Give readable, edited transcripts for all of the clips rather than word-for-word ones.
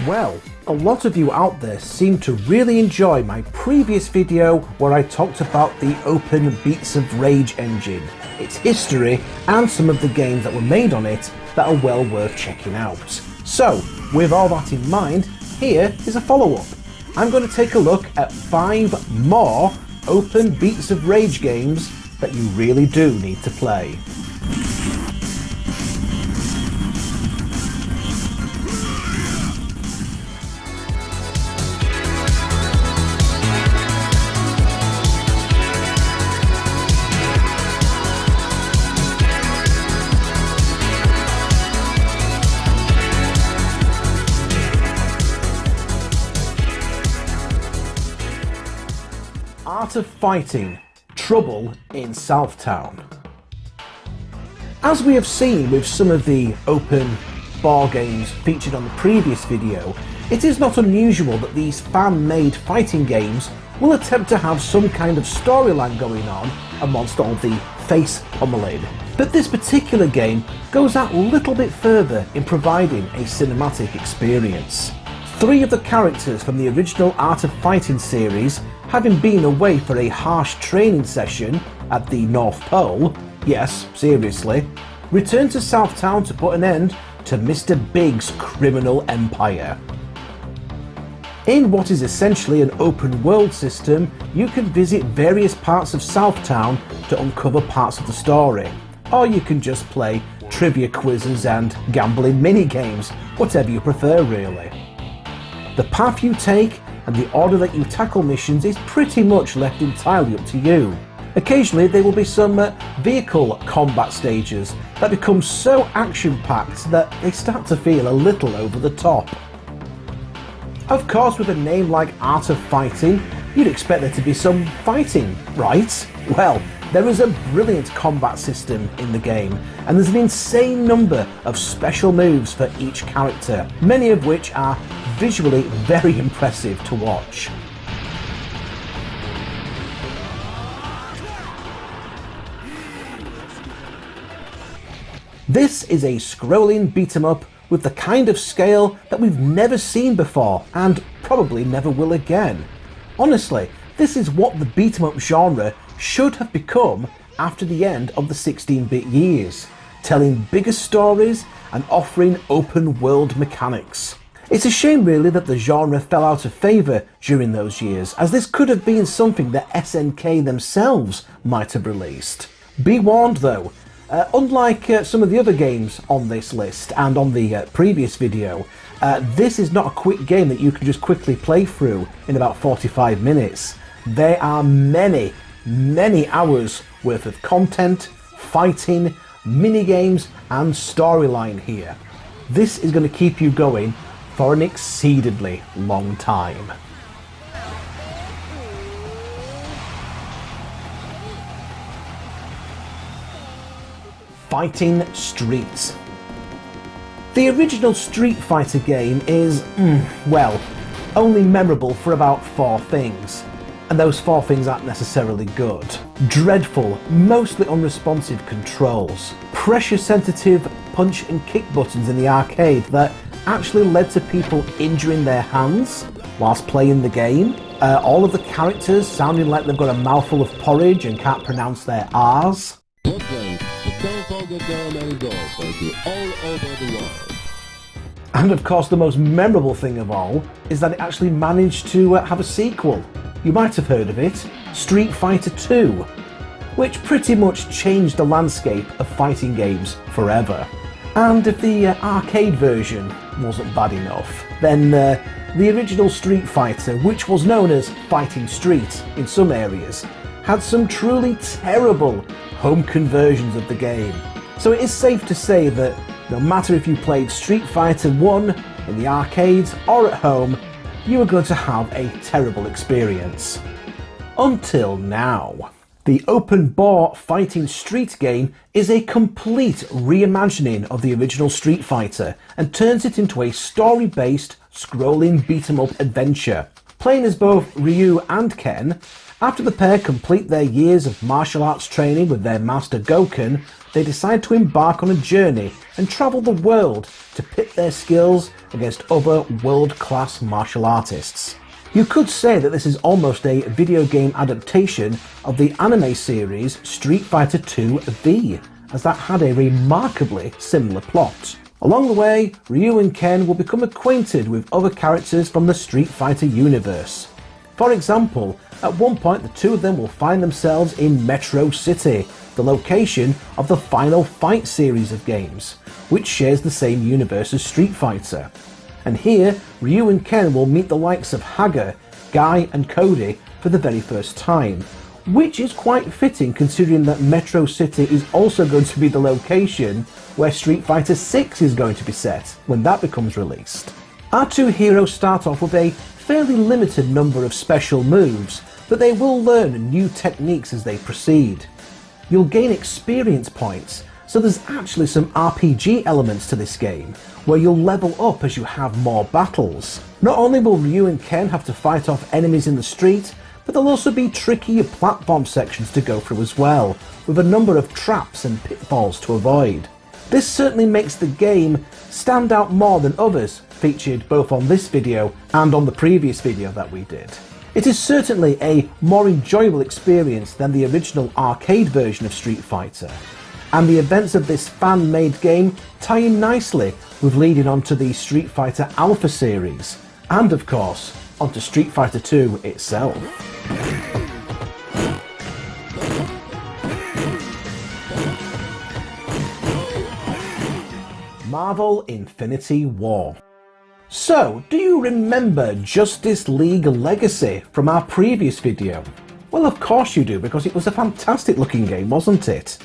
Well, a lot of you out there seem to really enjoy my previous video where I talked about the Open Beats of Rage engine, its history, and some of the games that were made on it that are well worth checking out. So, with all that in mind, here is a follow-up. I'm going to take a look at 5 more Open Beats of Rage games that you really do need to play. Art of Fighting, Trouble in Southtown. As we have seen with some of the OpenBOR games featured on the previous video, it is not unusual that these fan-made fighting games will attempt to have some kind of storyline going on amongst all the face pummeling. But this particular game goes that little bit further in providing a cinematic experience. 3 of the characters from the original Art of Fighting series, having been away for a harsh training session at the North Pole, yes, seriously, return to Southtown to put an end to Mr. Big's criminal empire. In what is essentially an open world system, you can visit various parts of Southtown to uncover parts of the story, or you can just play trivia quizzes and gambling mini-games, whatever you prefer really. The path you take and the order that you tackle missions is pretty much left entirely up to you. Occasionally there will be some vehicle combat stages that become so action-packed that they start to feel a little over the top. Of course, with a name like Art of Fighting, you'd expect there to be some fighting, right? Well, there is a brilliant combat system in the game, and there's an insane number of special moves for each character, many of which are visually very impressive to watch. This is a scrolling beat-em-up with the kind of scale that we've never seen before and probably never will again. Honestly, this is what the beat-em-up genre should have become after the end of the 16-bit years, telling bigger stories and offering open world mechanics. It's a shame really that the genre fell out of favour during those years, as this could have been something that SNK themselves might have released. Be warned though, unlike some of the other games on this list and on the previous video, this is not a quick game that you can just quickly play through in about 45 minutes. There are many hours worth of content, fighting, mini-games and storyline here. This is going to keep you going for an exceedingly long time. Fighting Street. The original Street Fighter game is, well, only memorable for about 4 things. And those 4 things aren't necessarily good. Dreadful, mostly unresponsive controls. Pressure-sensitive punch and kick buttons in the arcade that actually led to people injuring their hands whilst playing the game. All of the characters sounding like they've got a mouthful of porridge and can't pronounce their R's. And of course the most memorable thing of all is that it actually managed to have a sequel. You might have heard of it, Street Fighter 2, which pretty much changed the landscape of fighting games forever. And if the arcade version wasn't bad enough, then the original Street Fighter, which was known as Fighting Street in some areas, had some truly terrible home conversions of the game. So it is safe to say that no matter if you played Street Fighter 1 in the arcades or at home, you are going to have a terrible experience. Until now. The OpenBOR Fighting Street game is a complete reimagining of the original Street Fighter and turns it into a story-based, scrolling beat-em-up adventure. Playing as both Ryu and Ken, After the pair complete their years of martial arts training with their master Goken, they decide to embark on a journey and travel the world to pit their skills against other world-class martial artists. You could say that this is almost a video game adaptation of the anime series Street Fighter II V, as that had a remarkably similar plot. Along the way, Ryu and Ken will become acquainted with other characters from the Street Fighter universe. For example, at one point the two of them will find themselves in Metro City, the location of the Final Fight series of games, which shares the same universe as Street Fighter. And here, Ryu and Ken will meet the likes of Haga, Guy and Cody for the very first time, which is quite fitting considering that Metro City is also going to be the location where Street Fighter VI is going to be set when that becomes released. Our two heroes start off with a fairly limited number of special moves, but they will learn new techniques as they proceed. You'll gain experience points, so there's actually some RPG elements to this game, where you'll level up as you have more battles. Not only will Ryu and Ken have to fight off enemies in the street, but there'll also be tricky platform sections to go through as well, with a number of traps and pitfalls to avoid. This certainly makes the game stand out more than others featured both on this video and on the previous video that we did. It is certainly a more enjoyable experience than the original arcade version of Street Fighter, and the events of this fan-made game tie in nicely with leading on to the Street Fighter Alpha series, and of course, onto Street Fighter II itself. Marvel Infinity War. So, do you remember Justice League Legacy from our previous video? Well, of course you do, because it was a fantastic looking game, wasn't it?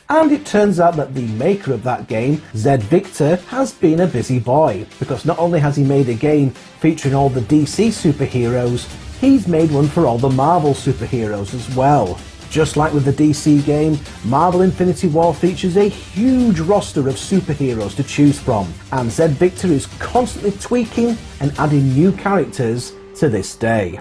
And it turns out that the maker of that game, Zed Victor, has been a busy boy, because not only has he made a game featuring all the DC superheroes, he's made one for all the Marvel superheroes as well. Just like with the DC game, Marvel Infinity War features a huge roster of superheroes to choose from, and Zed Victor is constantly tweaking and adding new characters to this day.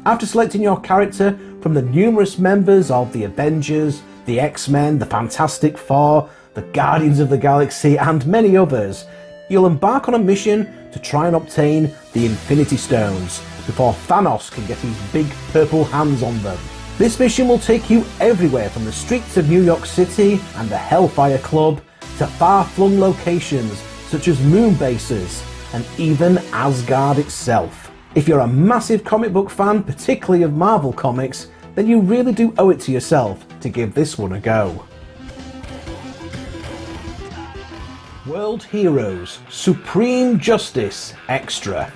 After selecting your character from the numerous members of the Avengers, the X-Men, the Fantastic Four, the Guardians of the Galaxy and many others, you'll embark on a mission to try and obtain the Infinity Stones before Thanos can get his big purple hands on them. This mission will take you everywhere from the streets of New York City and the Hellfire Club to far-flung locations such as moon bases and even Asgard itself. If you're a massive comic book fan, particularly of Marvel comics, then you really do owe it to yourself to give this one a go. World Heroes Supreme Justice Extra.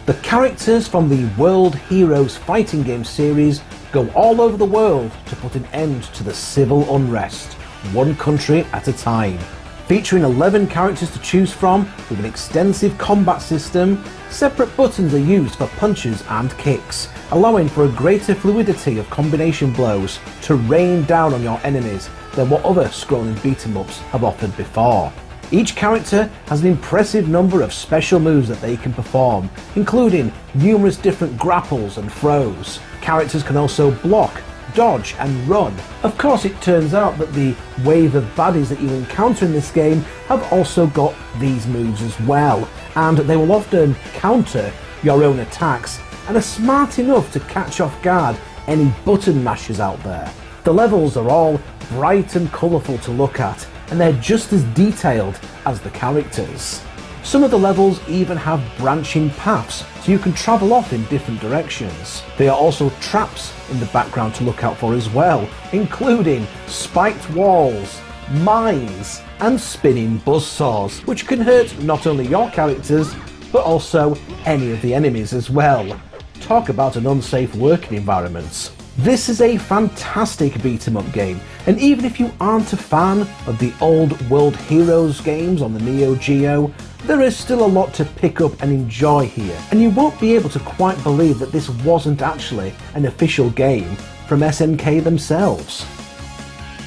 The characters from the World Heroes fighting game series go all over the world to put an end to the civil unrest, one country at a time. Featuring 11 characters to choose from with an extensive combat system, separate buttons are used for punches and kicks, allowing for a greater fluidity of combination blows to rain down on your enemies than what other scrolling beat-em-ups have offered before. Each character has an impressive number of special moves that they can perform, including numerous different grapples and throws. Characters can also block, dodge and run. Of course, it turns out that the wave of baddies that you encounter in this game have also got these moves as well, and they will often counter your own attacks and are smart enough to catch off guard any button mashers out there. The levels are all bright and colourful to look at, and they're just as detailed as the characters. Some of the levels even have branching paths, so you can travel off in different directions. There are also traps in the background to look out for as well, including spiked walls, mines, and spinning buzzsaws, which can hurt not only your characters, but also any of the enemies as well. Talk about an unsafe working environment. This is a fantastic beat-em-up game, and even if you aren't a fan of the old World Heroes games on the Neo Geo, there is still a lot to pick up and enjoy here, and you won't be able to quite believe that this wasn't actually an official game from SNK themselves.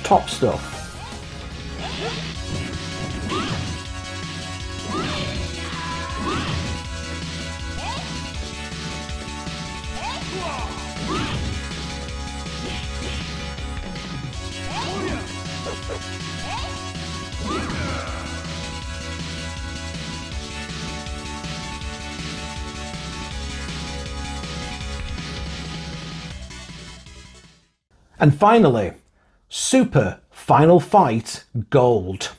Top stuff. And finally, Super Final Fight Gold.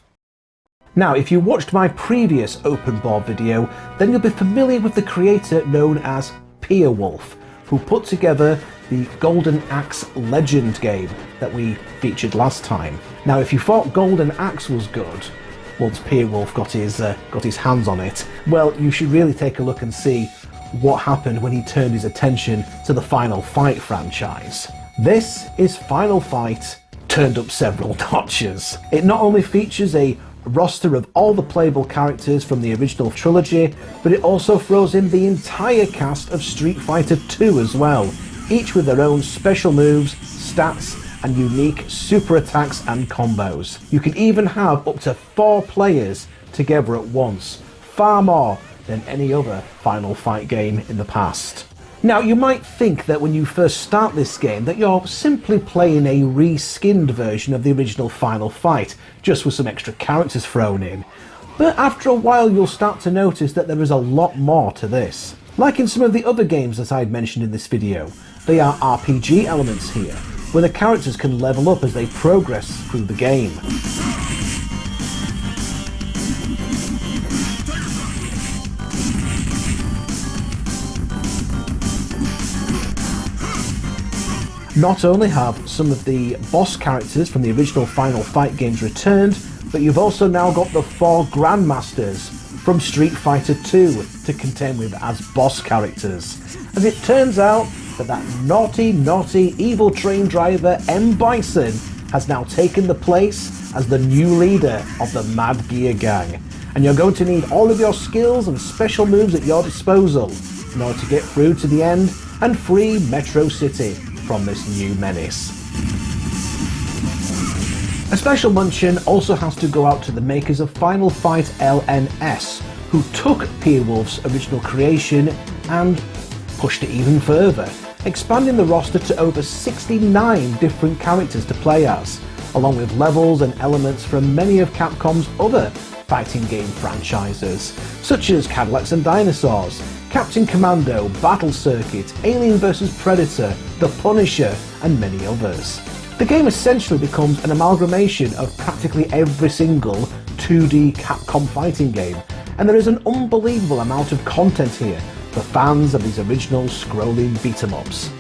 Now, if you watched my previous OpenBOR video, then you'll be familiar with the creator known as Wolf, who put together the Golden Axe Legend game that we featured last time. Now, if you thought Golden Axe was good, once Wolf got his hands on it, well, you should really take a look and see what happened when he turned his attention to the Final Fight franchise. This is Final Fight turned up several notches. It not only features a roster of all the playable characters from the original trilogy, but it also throws in the entire cast of Street Fighter 2 as well, each with their own special moves, stats, and unique super attacks and combos. You can even have up to 4 players together at once, far more than any other Final Fight game in the past. Now, you might think that when you first start this game that you're simply playing a reskinned version of the original Final Fight, just with some extra characters thrown in. But after a while you'll start to notice that there is a lot more to this. Like in some of the other games that I'd mentioned in this video, they are RPG elements here, where the characters can level up as they progress through the game. Not only have some of the boss characters from the original Final Fight games returned, but you've also now got the 4 Grandmasters from Street Fighter 2 to contend with as boss characters. As it turns out that naughty evil train driver M. Bison has now taken the place as the new leader of the Mad Gear Gang. And you're going to need all of your skills and special moves at your disposal in order to get through to the end and free Metro City from this new menace. A special mention also has to go out to the makers of Final Fight LNS, who took Wolf's original creation and pushed it even further, expanding the roster to over 69 different characters to play as, along with levels and elements from many of Capcom's other fighting game franchises, such as Cadillacs and Dinosaurs, Captain Commando, Battle Circuit, Alien vs Predator, The Punisher, and many others. The game essentially becomes an amalgamation of practically every single 2D Capcom fighting game, and there is an unbelievable amount of content here for fans of these original scrolling beat-em-ups.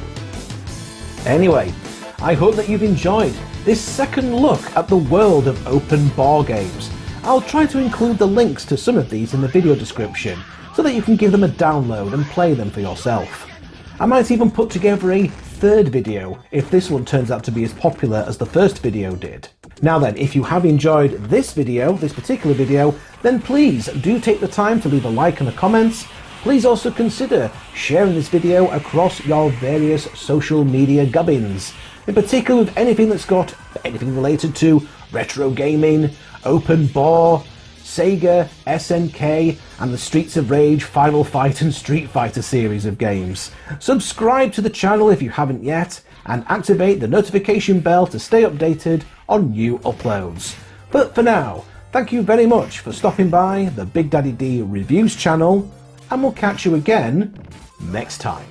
Anyway, I hope that you've enjoyed this second look at the world of OpenBOR games. I'll try to include the links to some of these in the video description, so that you can give them a download and play them for yourself. I might even put together a third video if this one turns out to be as popular as the first video did. Now then, if you have enjoyed this particular video, then please do take the time to leave a like and a comment. Please also consider sharing this video across your various social media gubbins, in particular with anything that's got anything related to retro gaming, OpenBOR, Sega, SNK, and the Streets of Rage, Final Fight and Street Fighter series of games. Subscribe to the channel if you haven't yet, and activate the notification bell to stay updated on new uploads. But for now, thank you very much for stopping by the Big Daddy D Reviews channel, and we'll catch you again next time.